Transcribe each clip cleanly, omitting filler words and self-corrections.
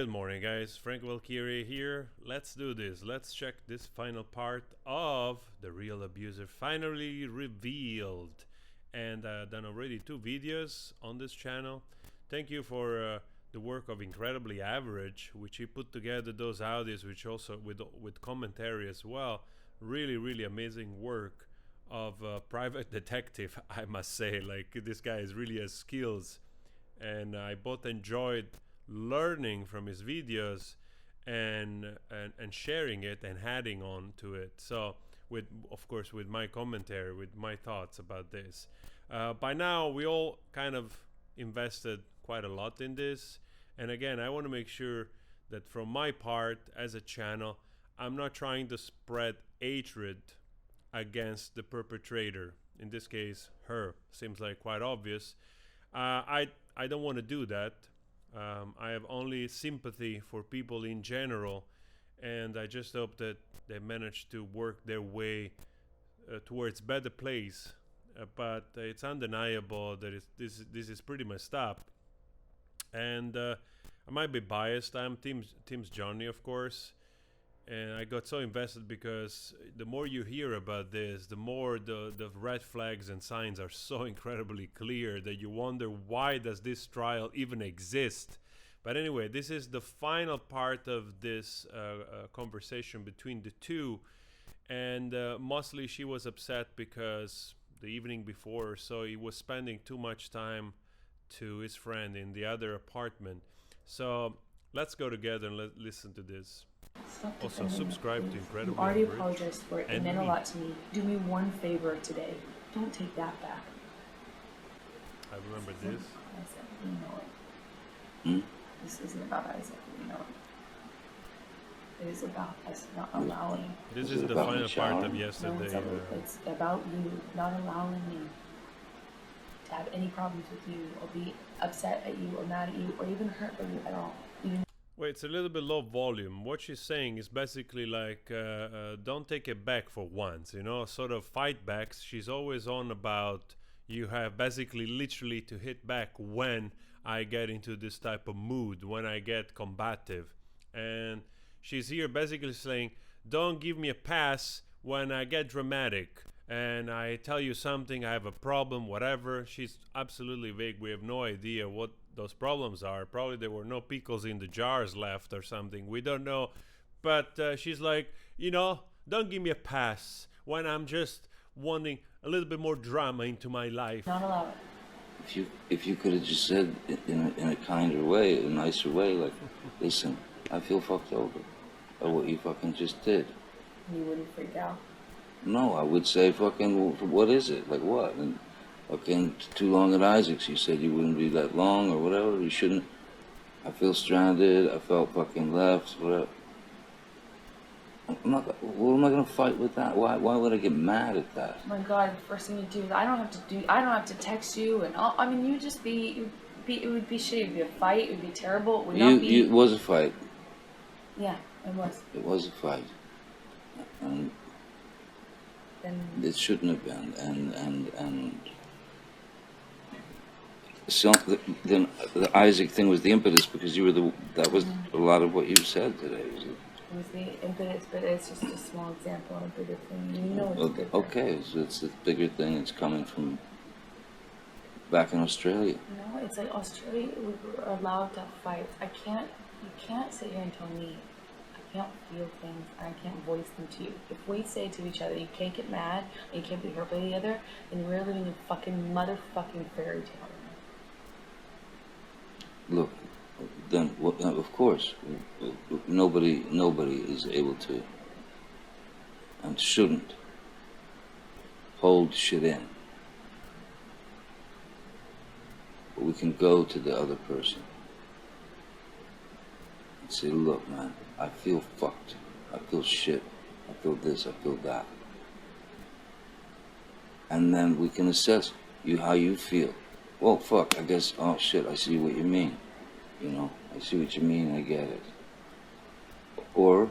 Good morning, guys. Frank Valkyrie here. Let's do this. Let's check this final part of The Real Abuser finally revealed. And I've done already 2 videos on this channel. Thank you for the work of Incredibly Average, which he put together those audios, which also with commentary as well. Really amazing work of private detective, I must say. Like, this guy is really has skills, and I both enjoyed learning from his videos and sharing it and adding on to it. So with, of course, with my commentary, with my thoughts about this. By now we all kind of invested quite a lot in this, and again, I want to make sure that from my part as a channel, I'm not trying to spread hatred against the perpetrator, in this case her. Seems like quite obvious. I don't want to do that. I have only sympathy for people in general, and I just hope that they manage to work their way towards better place. But it's undeniable that this is pretty messed up, and I might be biased. I'm teams Johnny, of course, and I got so invested because the more you hear about this, the more the red flags and signs are so incredibly clear that you wonder, why does this trial even exist? But anyway, this is the final part of this conversation between the two, and mostly she was upset because the evening before or so he was spending too much time to his friend in the other apartment. So let's go together and listen to this. Also, subscribe to Incredible. You already apologized for it. It meant a lot to me. Do me one favor today. Don't take that back. I remember this. Isaac, you know it. This isn't about Isaac, you know it. It is about us not allowing. This is the final part of yesterday. No, it's about you not allowing me to have any problems with you, or be upset at you, or mad at you, or even hurt by you at all. Wait, it's a little bit low volume. What she's saying is basically like, don't take it back for once, you know, sort of fight backs. She's always on about, you have basically literally to hit back when I get into this type of mood, when I get combative. And she's here basically saying, don't give me a pass when I get dramatic and I tell you something, I have a problem, whatever. She's absolutely vague. We have no idea what those problems are. Probably there were no pickles in the jars left or something. We don't know. But she's like, you know, don't give me a pass when I'm just wanting a little bit more drama into my life. Not allow it. If you could have just said in a kinder way, a nicer way, like, listen, I feel fucked over by what you fucking just did. You wouldn't freak out. No, I would say fucking, what is it? Like what? And fucking too long at Isaac's, you said you wouldn't be that long or whatever. You shouldn't. I feel stranded. I felt fucking left. Whatever. I'm not. What am I gonna fight with that? Why would I get mad at that? Oh my God! The first thing you do is I don't have to text you, and all, I mean, you just it would be shitty. It would be a fight. It would be terrible. It would not be. It was a fight. Yeah, it was. It was a fight. And it shouldn't have been. And so then the Isaac thing was the impetus, because you were that was a lot of what you said today. It was the impetus, but it's just a small example of a bigger thing. You know it's bigger. Okay, so it's a bigger thing. It's coming from back in Australia. No, it's like Australia, we were allowed to fight. You can't sit here and tell me I can't feel things and I can't voice them to you. If we say to each other, you can't get mad and you can't be hurt by the other, then we're living in a fucking motherfucking fairy tale. Look, then of course, nobody is able to and shouldn't hold shit in. But we can go to the other person and say, look, man, I feel fucked. I feel shit. I feel this. I feel that. And then we can assess how you feel. Well, fuck, I guess, oh shit, I see what you mean. You know, I see what you mean, I get it. Or,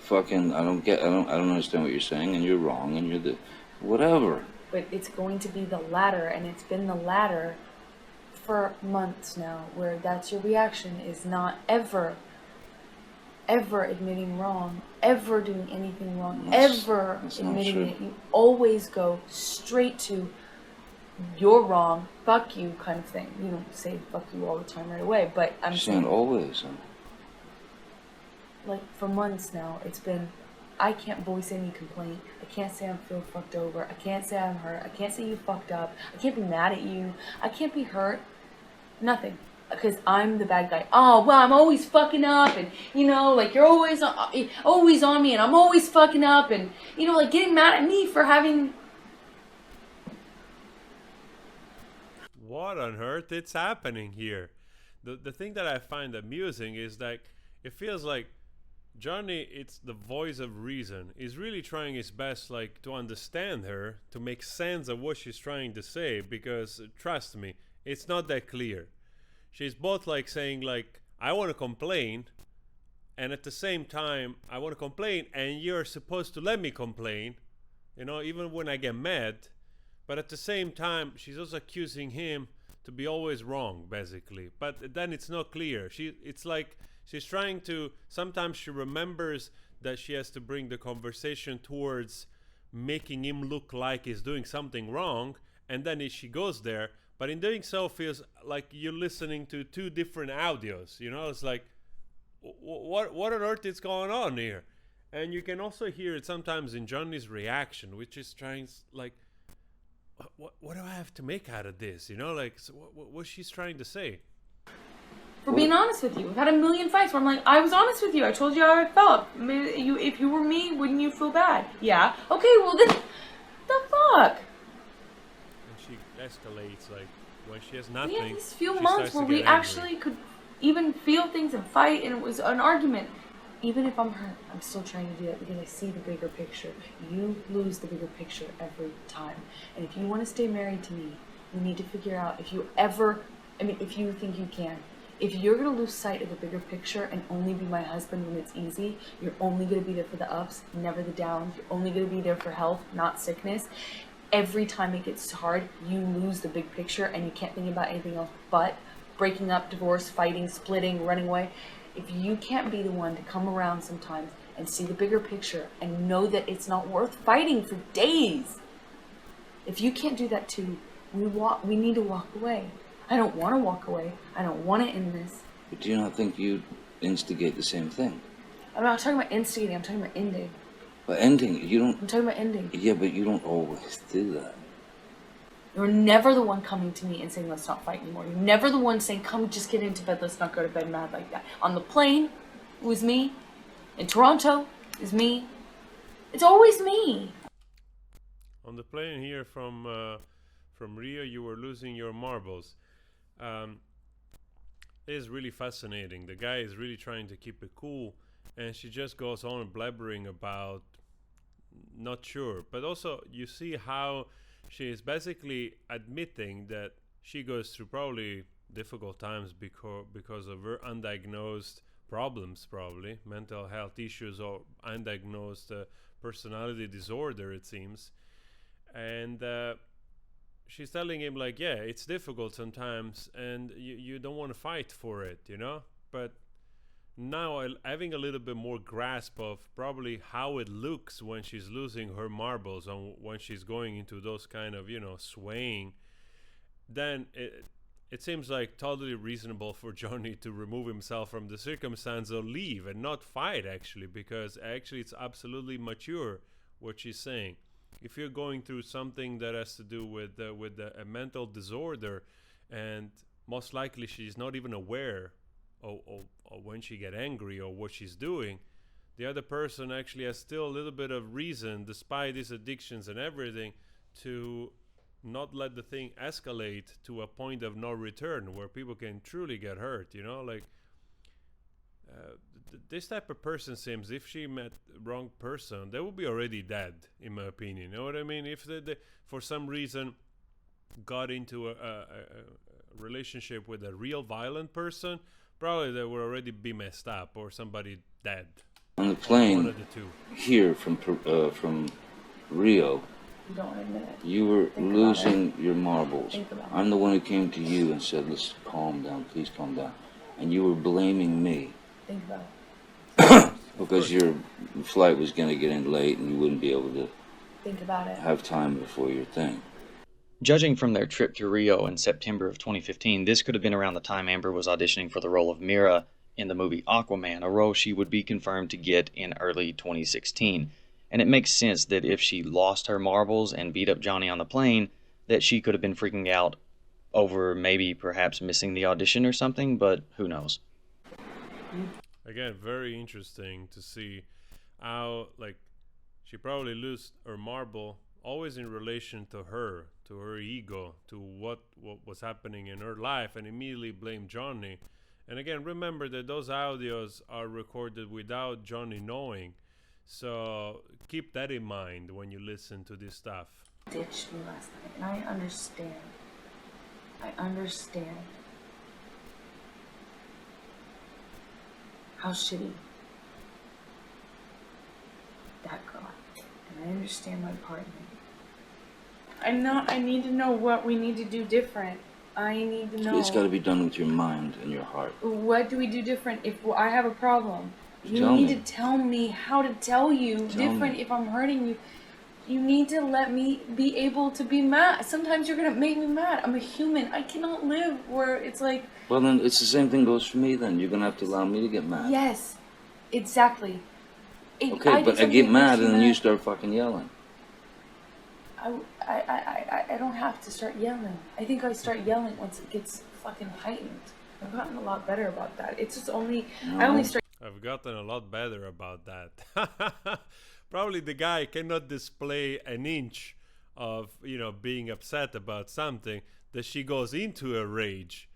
fucking, I don't understand what you're saying, and you're wrong, and you're whatever. But it's going to be the latter, and it's been the latter for months now where that's your reaction, is not ever admitting wrong, ever doing anything wrong, ever admitting it. You always go straight to you're wrong, fuck you kind of thing. You don't say fuck you all the time right away, but I'm saying always. Like for months now, it's been, I can't voice any complaint. I can't say I feel fucked over. I can't say I'm hurt. I can't say you fucked up. I can't be mad at you. I can't be hurt. Nothing. Because I'm the bad guy. Oh, well, I'm always fucking up, and, you know, like, you're always on me, and I'm always fucking up, and, you know, like, getting mad at me for having... What on earth is happening here? The thing that I find amusing is that it feels like Johnny, it's the voice of reason. He's really trying his best, like, to understand her, to make sense of what she's trying to say, because, trust me, it's not that clear. She's both, like, saying, like, I want to complain, and at the same time, I want to complain, and you're supposed to let me complain, you know, even when I get mad. But at the same time, she's also accusing him to be always wrong, basically. But then it's not clear. It's like she's trying to, sometimes she remembers that she has to bring the conversation towards making him look like he's doing something wrong, and then she goes there. But in doing so, feels like you're listening to two different audios. You know, it's like, what on earth is going on here? And you can also hear it sometimes in Johnny's reaction, which is trying, like, what do I have to make out of this? You know, like, so what she's trying to say. For being honest with you. We've had a million fights where I'm like, I was honest with you. I told you how I felt. If you were me, wouldn't you feel bad? Yeah. Okay, well then, the fuck? And she escalates, like, when she has nothing. We had these few months where we actually could even feel things and fight, and it was an argument. Even if I'm hurt, I'm still trying to do it because I see the bigger picture. You lose the bigger picture every time. And if you want to stay married to me, you need to figure out if you think you can. If you're going to lose sight of the bigger picture and only be my husband when it's easy, you're only going to be there for the ups, never the downs. You're only going to be there for health, not sickness. Every time it gets hard, you lose the big picture and you can't think about anything else but breaking up, divorce, fighting, splitting, running away. If you can't be the one to come around sometimes and see the bigger picture and know that it's not worth fighting for days, if you can't do that too, we need to walk away. I don't want to walk away. I don't want to end this. But do you not think you'd instigate the same thing? I'm not talking about instigating. I'm talking about ending. But ending, you don't... I'm talking about ending. Yeah, but you don't always do that. You're never the one coming to me and saying, let's not fight anymore. You're never the one saying, come, just get into bed. Let's not go to bed mad like that. On the plane, it was me. In Toronto, it was me. It's always me. On the plane here from Rio, you were losing your marbles. It is really fascinating. The guy is really trying to keep it cool, and she just goes on blabbering about not sure. But also, you see how she is basically admitting that she goes through probably difficult times because of her undiagnosed problems, probably mental health issues or undiagnosed personality disorder, it seems. And she's telling him, like, yeah, it's difficult sometimes and you don't want to fight for it, you know. But now having a little bit more grasp of probably how it looks when she's losing her marbles and when she's going into those kind of, you know, swaying, then it seems like totally reasonable for Johnny to remove himself from the circumstance or leave and not fight, actually, because actually it's absolutely mature what she's saying. If you're going through something that has to do with a mental disorder, and most likely she's not even aware or when she get angry or what she's doing, the other person actually has still a little bit of reason, despite his addictions and everything, to not let the thing escalate to a point of no return where people can truly get hurt, you know. Like this type of person seems, if she met wrong person, they would be already dead, in my opinion. You know what I mean? If they for some reason got into a relationship with a real violent person, probably they would already be messed up or somebody dead. On the plane, one of the two. Here from Rio, You don't want to admit it. You were Think losing your marbles. Think about I'm the one who came to you and said, let's calm down, please calm down. And you were blaming me. Think about it. Because your flight was going to get in late and you wouldn't be able to Think about it. have time before your thing. Judging from their trip to Rio in September of 2015, this could have been around the time Amber was auditioning for the role of Mira in the movie Aquaman, a role she would be confirmed to get in early 2016. And it makes sense that if she lost her marbles and beat up Johnny on the plane, that she could have been freaking out over maybe perhaps missing the audition or something, but who knows. Again, very interesting to see how, like, she probably lost her marble always in relation to her ego, to what was happening in her life, and immediately blame Johnny. And again, remember that those audios are recorded without Johnny knowing, so keep that in mind when you listen to this stuff. Ditched me last night, and I understand. I understand how shitty that got, and I understand my part in it. I need to know what we need to do different. I need to know. It's got to be done with your mind and your heart. What do we do different if I have a problem? You Tell need me. to tell me how to tell you Tell different me. if I'm hurting you. You need to let me be able to be mad. Sometimes you're going to make me mad. I'm a human. I cannot live where it's like... Well, then it's the same thing goes for me then. You're going to have to allow me to get mad. Yes, exactly. Okay, but I get mad and then you start fucking yelling. I don't have to start yelling. I think I start yelling once it gets fucking heightened. I've gotten a lot better about that. It's just only... No. I only start... I've gotten a lot better about that. Probably the guy cannot display an inch of, being upset about something that she goes into a rage,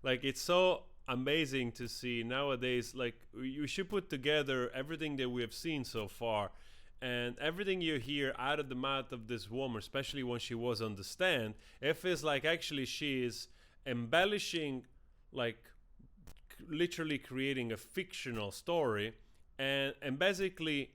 Like, it's so amazing to see nowadays. Like, you should put together everything that we have seen so far, and everything you hear out of the mouth of this woman, especially when she was on the stand, it feels like actually she is embellishing, like, literally creating a fictional story, and basically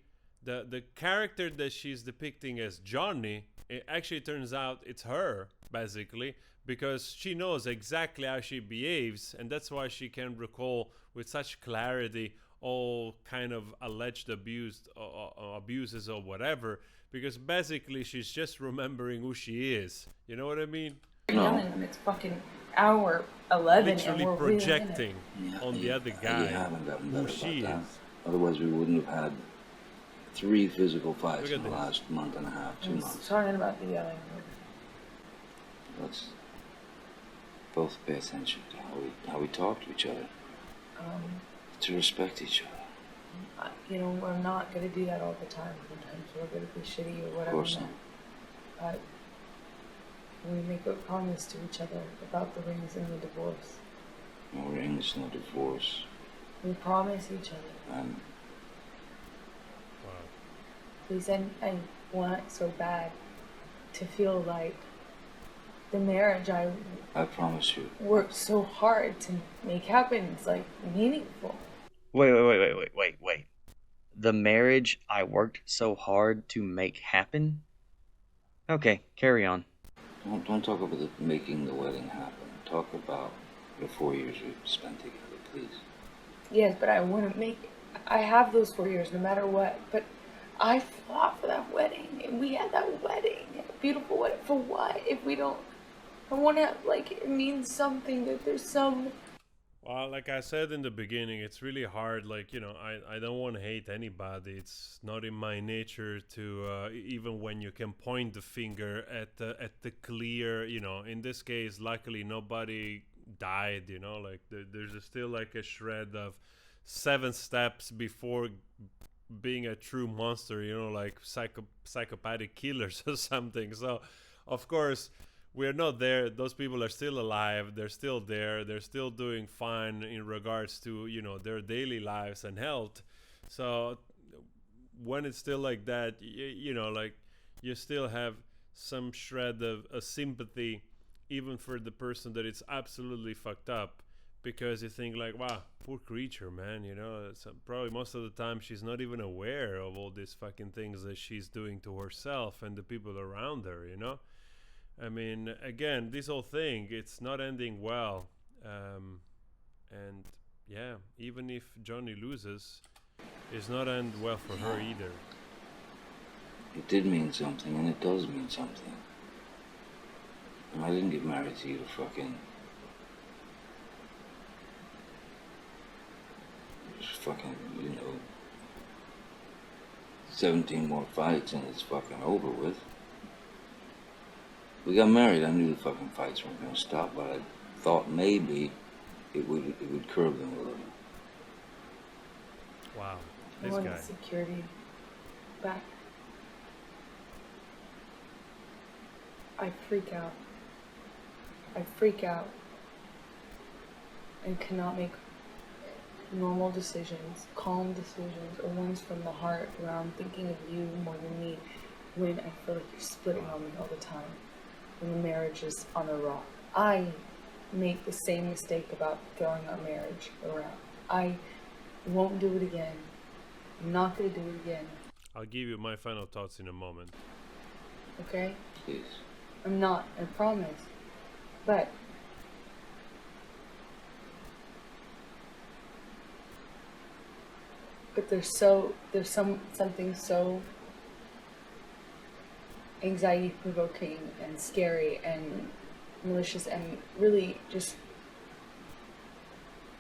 the character that she's depicting as Johnny, it actually turns out it's her, basically, because she knows exactly how she behaves, and that's why she can recall with such clarity all kind of alleged abuses or whatever, because basically she's just remembering who she is. You know what I mean? yelling when it's fucking hour 11 Literally and we're projecting Yeah, on the you- other You guy haven't gotten who better she about is. that. Otherwise, we wouldn't have had 3 physical fights Look at in the this. last month and a half, 2 I'm months. talking about the yelling. Let's both pay attention to how we talk to each other, to respect each other. We're not going to do that all the time. Sometimes we're going to be shitty or whatever. Of course not. But we make a promise to each other about the rings and the divorce. No rings, no divorce, We promise each other. and Wow. Please, I want so bad to feel like the marriage I I promise you. worked so hard to make happen is like meaningful. Wait. The marriage I worked so hard to make happen? Okay, carry on. Don't talk about making the wedding happen. Talk about the 4 years we've spent together, please. Yes, but I want to make. I have those 4 years no matter what. But I fought for that wedding, and we had that wedding, a beautiful wedding. For what? If we don't, I want to it means something that there's some. Well, like I said in the beginning, it's really hard. I don't want to hate anybody. It's not in my nature to, even when you can point the finger at the clear, in this case, luckily nobody died, there's still like a shred of 7 steps before being a true monster, like psychopathic killers or something. So, of course, we're not there. Those people are still alive. They're still there. They're still doing fine in regards to, their daily lives and health. So when it's still like that, you still have some shred of sympathy, even for the person that it's absolutely fucked up. because you think like, wow, poor creature, man. You know, probably most of the time she's not even aware of all these fucking things that she's doing to herself and the people around her. You know, I mean, again, this whole thing, it's not ending well, and yeah, even if Johnny loses, it's not end well for her either. It did mean something, and it does mean something. And I didn't get married to you to fucking... just fucking, you know... 17 more fights and it's fucking over with. We got married, I knew the fucking fights weren't gonna stop, but I thought maybe it would curb them a little. Wow, I this want guy. the security back. I freak out. I freak out and cannot make normal decisions, calm decisions, or ones from the heart where I'm thinking of you more than me when I feel like you're splitting on me all the time, when the marriage is on a rock. I make the same mistake about throwing our marriage around. I won't do it again. I'm not going to do it again. I'll give you my final thoughts in a moment. Okay? Please. I'm not, I promise. But there's something so anxiety provoking and scary and malicious and really just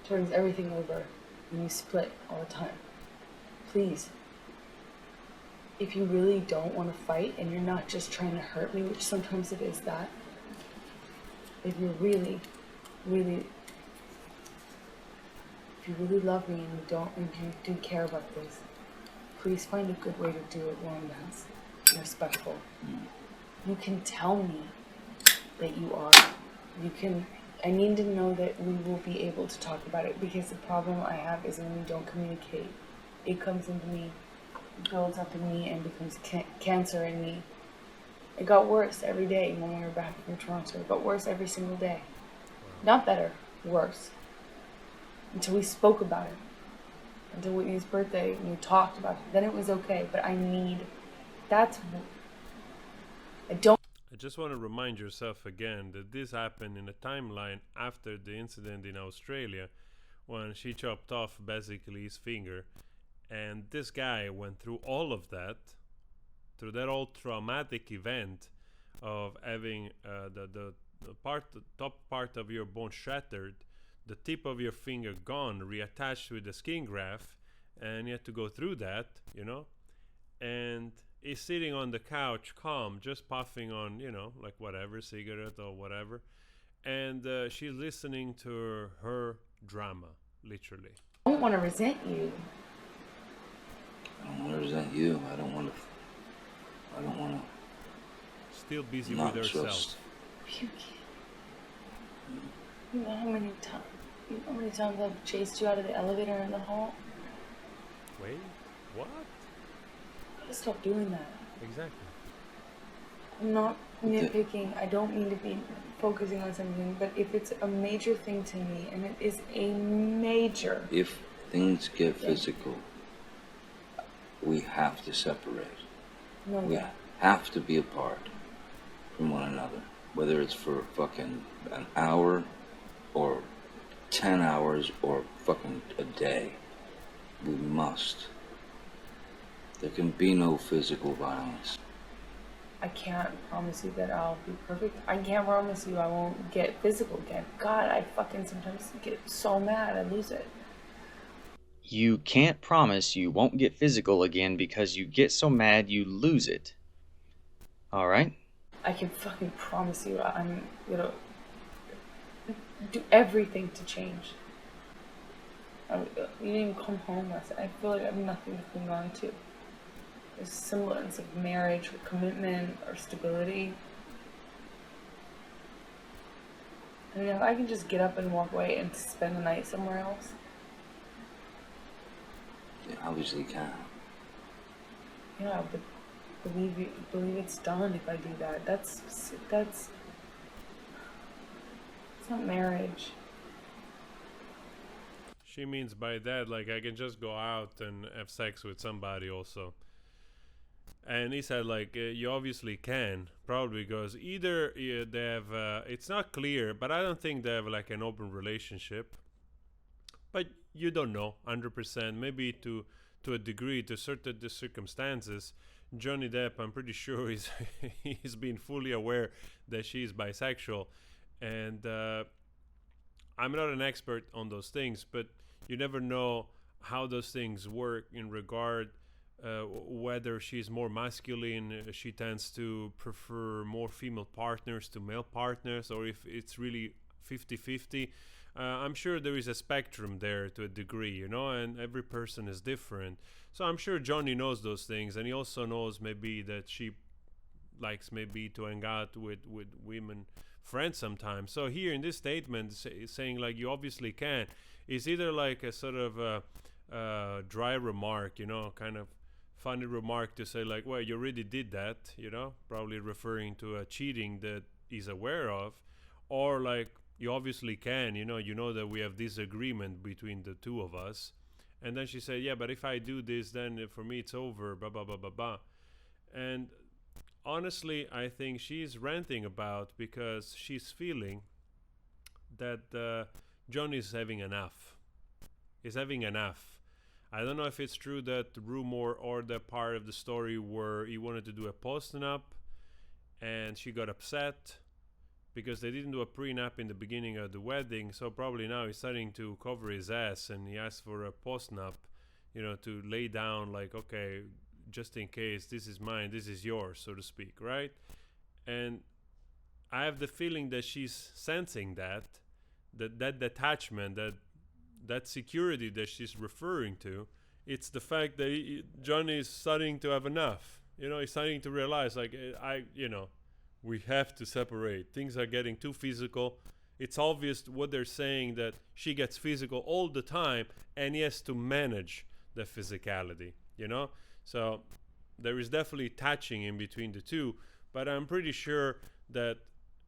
turns everything over when you split all the time. Please, if you really don't want to fight and you're not just trying to hurt me, which sometimes it is that, if you really, really, if you really love me and you do care about this, please find a good way to do it one that's respectful. You can tell me that you are. I need to know that we will be able to talk about it, because the problem I have is when we don't communicate. It comes into me, builds up in me, and becomes cancer in me. It got worse every day when we were back from Toronto. It got worse every single day. Not better, worse. Until we spoke about it. Until Whitney's birthday, and we talked about it. Then it was okay, but I just want to remind yourself again that this happened in a timeline after the incident in Australia when she chopped off basically his finger, and this guy went through all of that, through that whole traumatic event of having the top part of your bone shattered, the tip of your finger gone, reattached with the skin graft, and you had to go through that, you know, and he's sitting on the couch calm, just puffing on, you know, like whatever, cigarette or whatever, and she's listening to her drama, literally. I don't want to resent you. I don't want to resent you. I don't want to Still busy not with herself. trust. You know how many times I've chased you out of the elevator in the hall? Wait, what? Gotta stop doing that. Exactly. I'm not nitpicking. I don't mean to be focusing on something, but if it's a major thing to me, and it is a major... If things get physical, we have to separate. No, We have to be apart from one another. Whether it's for fucking an hour or 10 hours or fucking a day. We must. There can be no physical violence. I can't promise you that I'll be perfect. I can't promise you I won't get physical again. God, I fucking sometimes get so mad I lose it. You can't promise you won't get physical again because you get so mad you lose it. Alright? I can fucking promise you I'm gonna do everything to change. You didn't even come home last night. I feel like I have nothing to cling on to. There's a semblance of marriage or commitment or stability. I mean, if I can just get up and walk away and spend the night somewhere else. You obviously can. Yeah, but believe it's done if I do that. That's it's not marriage. she means by that, like, I can just go out and have sex with somebody also. And he said, like, you obviously can, probably because either they have, it's not clear, but I don't think they have like an open relationship. But you don't know 100%. Maybe to a degree, to certain the circumstances. Johnny Depp, I'm pretty sure he's been fully aware that she is bisexual, and I'm not an expert on those things, but you never know how those things work in regard whether she's more masculine, she tends to prefer more female partners to male partners, or if it's really 50-50. I'm sure there is a spectrum there to a degree, you know, and every person is different. So I'm sure Johnny knows those things, and he also knows maybe that she likes maybe to hang out with women friends sometimes. So here in this statement, saying like you obviously can, is either like a sort of dry remark, you know, kind of funny remark to say like, well, you already did that, you know, probably referring to a cheating that he's aware of, or like, you obviously can, you know that we have this agreement between the two of us. And then she said, yeah, but if I do this, then for me it's over, blah blah blah blah blah. And honestly, I think she's ranting about because she's feeling that John is having enough. He's having enough. I don't know if it's true that the rumor or the part of the story where he wanted to do a post-nup and she got upset because they didn't do a prenup in the beginning of the wedding, so probably now he's starting to cover his ass and he asked for a post-nup, you know, to lay down like, okay, just in case, this is mine, this is yours, so to speak, right? And I have the feeling that she's sensing that detachment, that security that she's referring to. It's the fact that Johnny is starting to have enough. You know, he's starting to realize, like, we have to separate. Things are getting too physical. It's obvious what they're saying, that she gets physical all the time and he has to manage the physicality, you know? So there is definitely touching in between the two, but I'm pretty sure that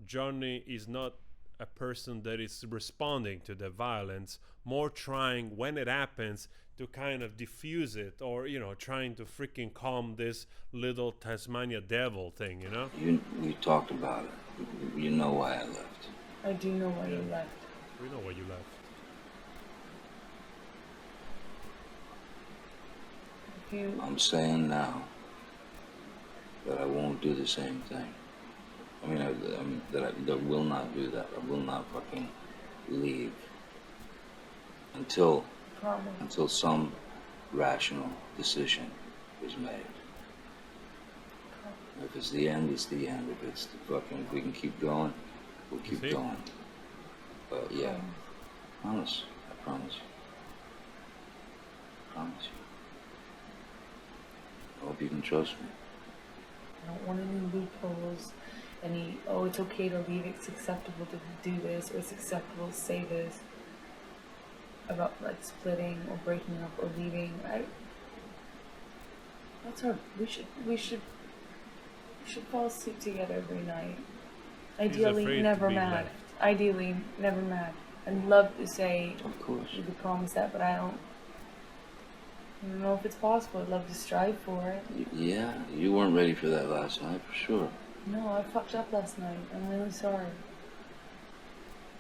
Johnny is not a person that is responding to the violence, more trying when it happens to kind of diffuse it, or, you know, trying to freaking calm this little Tasmania devil thing, you know? We talked about it. You know why I left. I do know why you left. We know why you left. I'm saying now that I won't do the same thing. I mean, that I will not do that. I will not fucking leave until some rational decision is made. If it's the end, it's the end. If it's the fucking, if we can keep going, we'll keep going. But yeah, promise. I promise you. I promise you. I hope you can trust me. I don't want any loopholes. It's okay to leave, it's acceptable to do this, or it's acceptable to say this about like splitting or breaking up or leaving. We should fall asleep together every night. Ideally never mad. Ideally never mad. I'd love to say, of course, you could promise that, but I don't know if it's possible. I'd love to strive for it. Yeah, you weren't ready for that last night, for sure. No, I fucked up last night. I'm really sorry.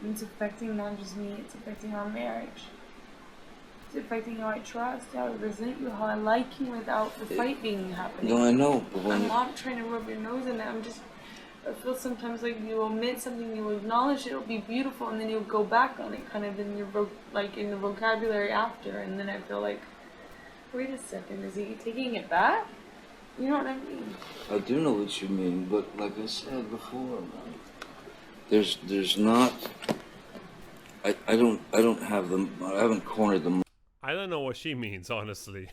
It's affecting not just me, it's affecting our marriage. It's affecting how I trust, how I resent you, how I like you without the fight being happening. No, I know, but I'm not trying to rub your nose in it. I feel sometimes like you omit something, you acknowledge it'll be beautiful, and then you'll go back on it kind of in your in the vocabulary after, and then I feel like, wait a second, is he taking it back? You know what I mean? I do know what you mean, but like I said before, man, there's not. I haven't cornered the I don't know what she means, honestly.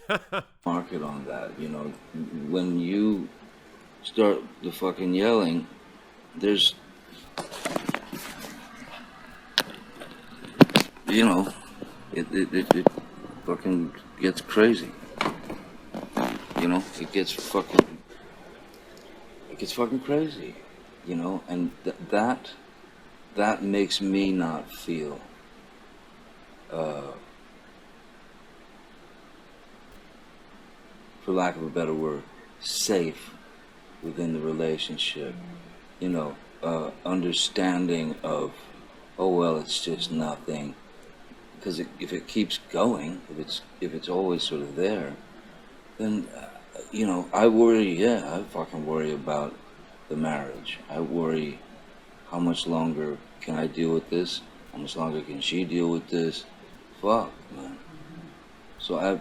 market on that. You know, when you start the fucking yelling, there's, you know, it fucking gets crazy. You know, it gets fucking crazy, you know, and that makes me not feel for lack of a better word, safe within the relationship. You know, understanding of, oh well, it's just nothing. Because if it keeps going, if it's always sort of there, then you know, I worry. Yeah, I fucking worry about the marriage. I worry, how much longer can I deal with this? How much longer can she deal with this? Fuck, man. So I've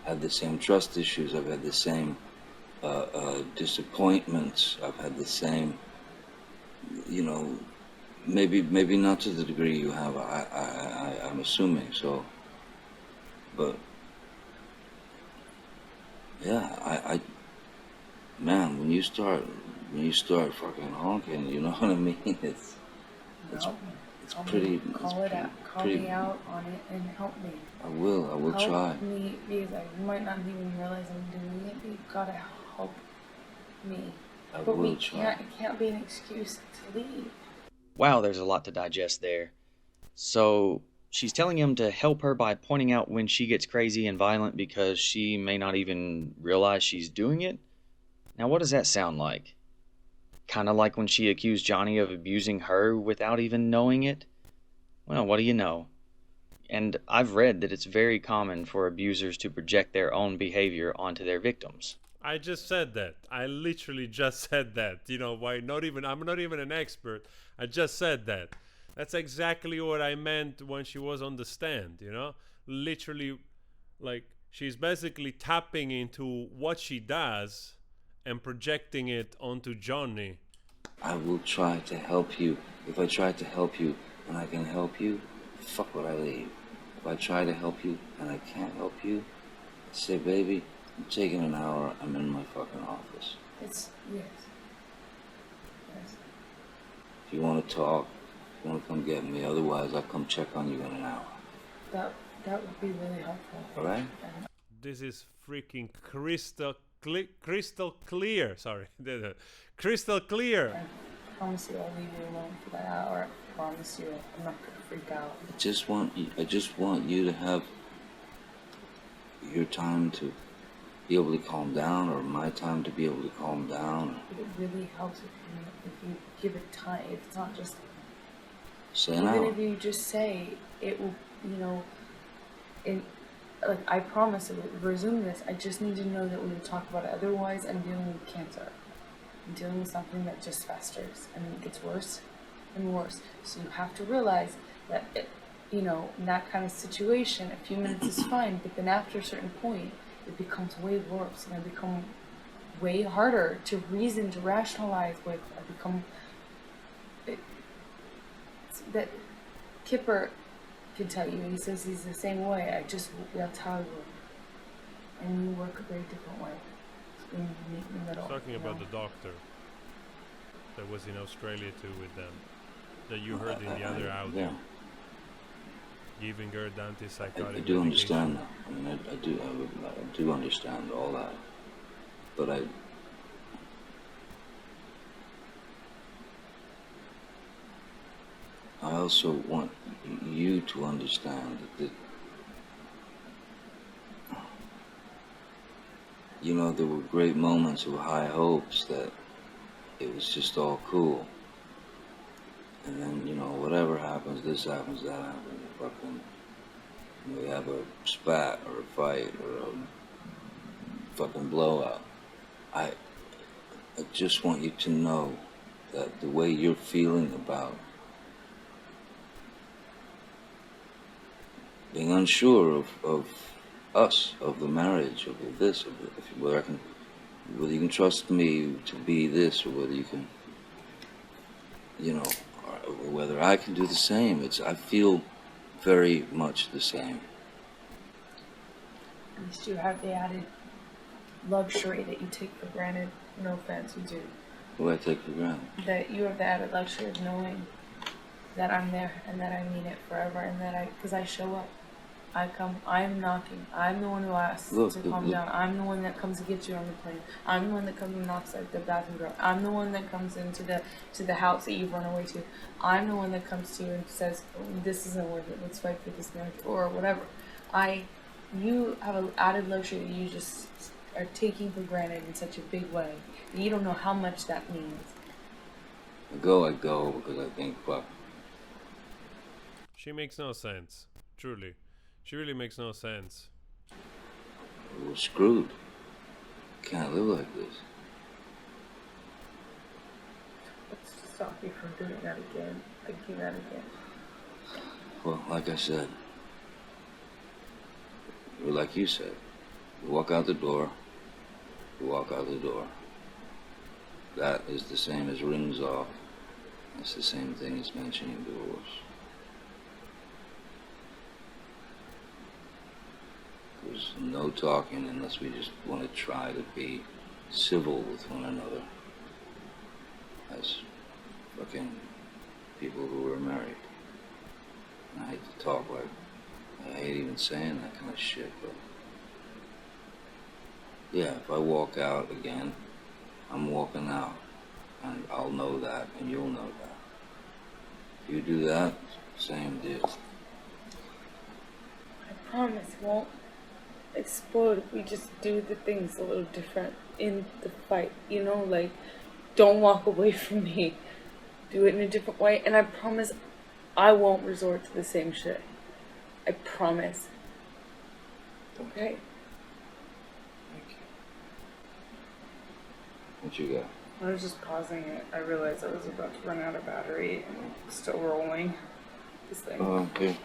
had the same trust issues. I've had the same disappointments. I've had the same, you know, maybe not to the degree you have. I'm assuming so, but yeah, man, when you start fucking honking, you know what I mean? It's pretty. Call it out. Call me out on it and help me. I will Help try. me, because you might not even realize I'm doing it, but you gotta help me. But will try. It can't be an excuse to leave. Wow, there's a lot to digest there. So she's telling him to help her by pointing out when she gets crazy and violent because she may not even realize she's doing it? Now, what does that sound like? Kind of like when she accused Johnny of abusing her without even knowing it? Well, what do you know? And I've read that it's very common for abusers to project their own behavior onto their victims. I just said that. I literally just said that. You know, why not even, I'm not even an expert. I just said that. That's exactly what I meant when she was on the stand, you know? Literally, like, she's basically tapping into what she does and projecting it onto Johnny. I will try to help you. If I try to help you and I can help you, fuck would I leave? If I try to help you and I can't help you, I say, baby, I'm taking an hour, I'm in my fucking office. Yes. If you want to talk, if you want to come get me, otherwise I'll come check on you in an hour. That would be really helpful. All right? This is freaking crystal clear. Sorry. Crystal clear. I promise you I'll leave you alone for that hour. I promise you I'm not gonna freak out. I just want you to have your time to be able to calm down, or my time to be able to calm down. But it really helps if you give it time. If it's not just Say an even hour. if you just say it will, you know, like I promise it will resume this. I just need to know that we will talk about it. Otherwise, I'm dealing with cancer. I'm dealing with something that just festers and it gets worse and worse. So you have to realize that, you know, in that kind of situation, a few minutes is fine, but then after a certain point, it becomes way worse and it becomes way harder to reason, to rationalize with. That Kipper can tell you, he says he's the same way. That's how I work. And you work a very different way. So we meet in the middle. Talking about the doctor that was in Australia too with them, that you heard in the other audio, Yeah. giving her the antipsychotic I do understand medication. that. I mean, I do understand all that. But I also want you to understand that, you know, there were great moments of high hopes that it was just all cool. And then, you know, whatever happens, this happens, that happens, fucking, we have a spat or a fight or a fucking blowout. I just want you to know that the way you're feeling about being unsure of us, of the marriage, of this, whether you can trust me to be this, or whether you can, you know, or whether I can do the same. I feel very much the same. At least you have the added luxury that you take for granted. No offense, you do. What do I take for granted? That you have the added luxury of knowing that I'm there and that I mean it forever and that because I show up. I come, I'm knocking. I'm the one who asks to calm down. I'm the one that comes to get you on the plane. I'm the one that comes and knocks at the bathroom door. I'm the one that comes into the house that you've run away to. I'm the one that comes to you and says, oh, this isn't worth it. Let's fight for this marriage or whatever. You have an added luxury that you just are taking for granted in such a big way. And you don't know how much that means. I go because I think, fuck. She makes no sense. Truly. She really makes no sense. We're screwed. Can't live like this. What's to stop you from doing that again? Again. Well, like I said, or like you said, you walk out the door, you walk out the door. That is the same as rings off. That's the same thing as mentioning divorce. There's no talking unless we just want to try to be civil with one another as fucking people who are married. And I hate to talk like, I hate even saying that kind of shit, but yeah, if I walk out again, I'm walking out, and I'll know that, and you'll know that. If you do that, same deal. I promise it won't explode if we just do the things a little different in the fight. You know, like, don't walk away from me. Do it in a different way, and I promise I won't resort to the same shit. I promise. Okay? Thank you. What you got? I was just pausing it. I realized I was about to run out of battery and still rolling this thing. Okay.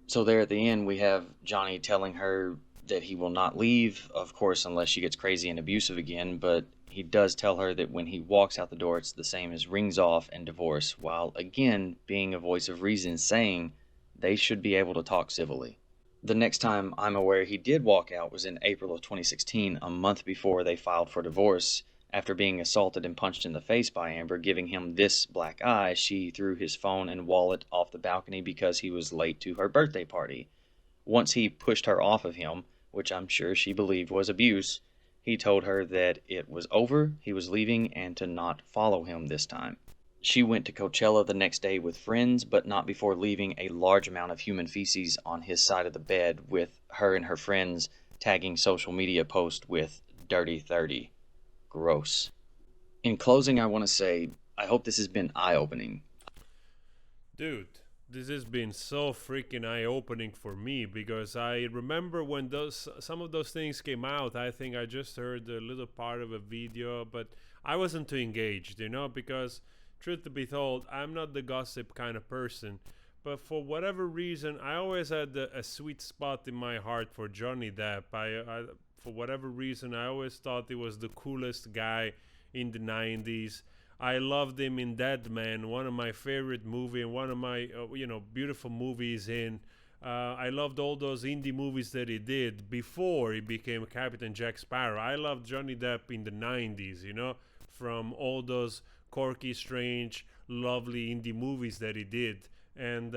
So there at the end, we have Johnny telling her that he will not leave, of course, unless she gets crazy and abusive again, but he does tell her that when he walks out the door, it's the same as rings off and divorce, while again being a voice of reason saying they should be able to talk civilly. The next time I'm aware he did walk out was in April of 2016, a month before they filed for divorce. After being assaulted and punched in the face by Amber, giving him this black eye, she threw his phone and wallet off the balcony because he was late to her birthday party. Once he pushed her off of him, which I'm sure she believed was abuse, he told her that it was over, he was leaving, and to not follow him this time. She went to Coachella the next day with friends, but not before leaving a large amount of human feces on his side of the bed, with her and her friends tagging social media posts with Dirty 30. Gross. In closing, I want to say, I hope this has been eye-opening. Dude, this has been so freaking eye-opening for me, because I remember when some of those things came out. I think I just heard a little part of a video, but I wasn't too engaged, you know, because truth to be told, I'm not the gossip kind of person. But for whatever reason, I always had a sweet spot in my heart for Johnny Depp. For whatever reason, I always thought he was the coolest guy in the 90s. I loved him in Dead Man, one of my favorite movies, and one of my beautiful movies in. I loved all those indie movies that he did before he became Captain Jack Sparrow. I loved Johnny Depp in the 90s, you know, from all those quirky, strange, lovely indie movies that he did. And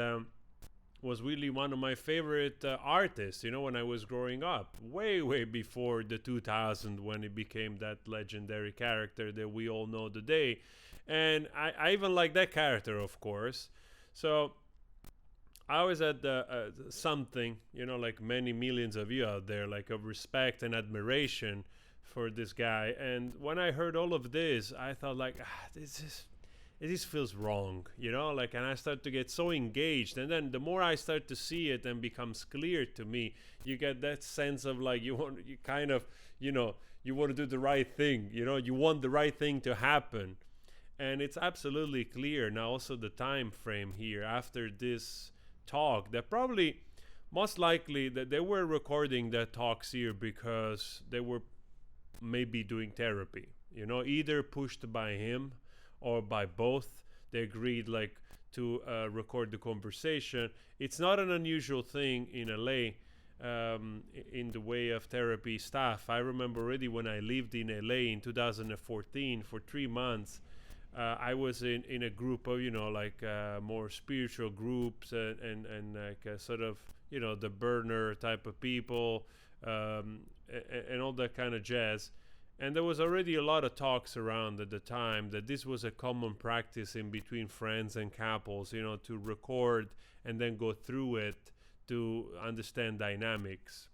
was really one of my favorite artists, you know, when I was growing up, way before the 2000, when he became that legendary character that we all know today. And I even like that character, of course. So I always had something, you know, like many millions of you out there, like of respect and admiration for this guy. And when I heard all of this, I thought like, it just feels wrong, you know, like, and I start to get so engaged, and then the more I start to see it and becomes clear to me, you get that sense of like, you want to do the right thing, you know, you want the right thing to happen. And it's absolutely clear now also the time frame here after this talk, that probably most likely that they were recording that talks here because they were maybe doing therapy, you know, either pushed by him or by both. They agreed like to record the conversation. It's not an unusual thing in LA in the way of therapy stuff. I remember already when I lived in LA in 2014 for 3 months. I was in a group of, you know, like more spiritual groups and like sort of, you know, the burner type of people and all that kind of jazz. And there was already a lot of talks around at the time that this was a common practice in between friends and couples, you know, to record and then go through it to understand dynamics.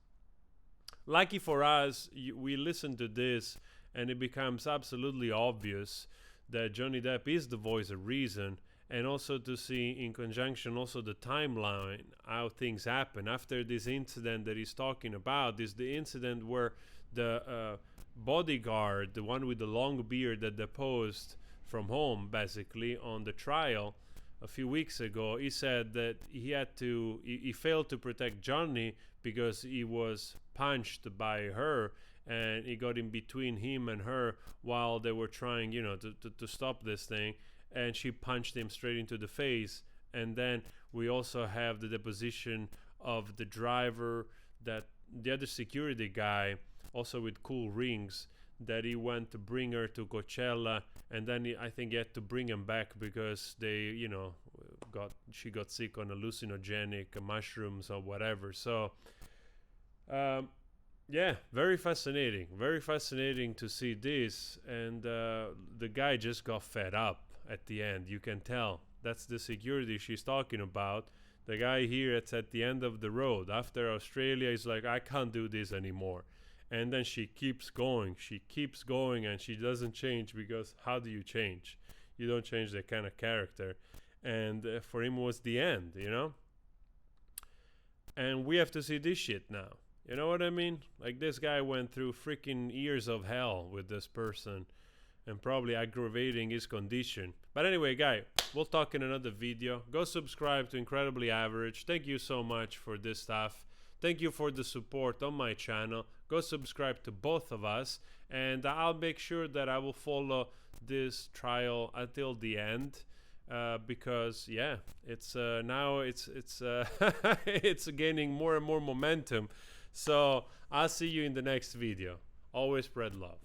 lucky for us, we listen to this and it becomes absolutely obvious that Johnny Depp is the voice of reason, and also to see in conjunction also the timeline, how things happen after this incident that he's talking about. Is the incident where the bodyguard, the one with the long beard that deposed from home basically on the trial a few weeks ago, he said that he failed to protect Johnny because he was punched by her, and he got in between him and her while they were trying, you know, to stop this thing, and she punched him straight into the face. And then we also have the deposition of the driver, that the other security guy, also with cool rings, that he went to bring her to Coachella, and then I think he had to bring him back because they, you know, she got sick on hallucinogenic mushrooms or whatever. So yeah, very fascinating to see this. And the guy just got fed up at the end. You can tell that's the security she's talking about. The guy here, it's at the end of the road after Australia, is like, I can't do this anymore. And then she keeps going, and she doesn't change, because how do you change? You don't change that kind of character. And for him was the end, you know? And we have to see this shit now. You know what I mean? Like, this guy went through freaking years of hell with this person, and probably aggravating his condition. But anyway, guy, we'll talk in another video. Go subscribe to Incredibly Average. Thank you so much for this stuff. Thank you for the support on my channel. Go subscribe to both of us, and I'll make sure that I will follow this trial until the end, because yeah, it's now it's it's gaining more and more momentum. So I'll see you in the next video. Always spread love.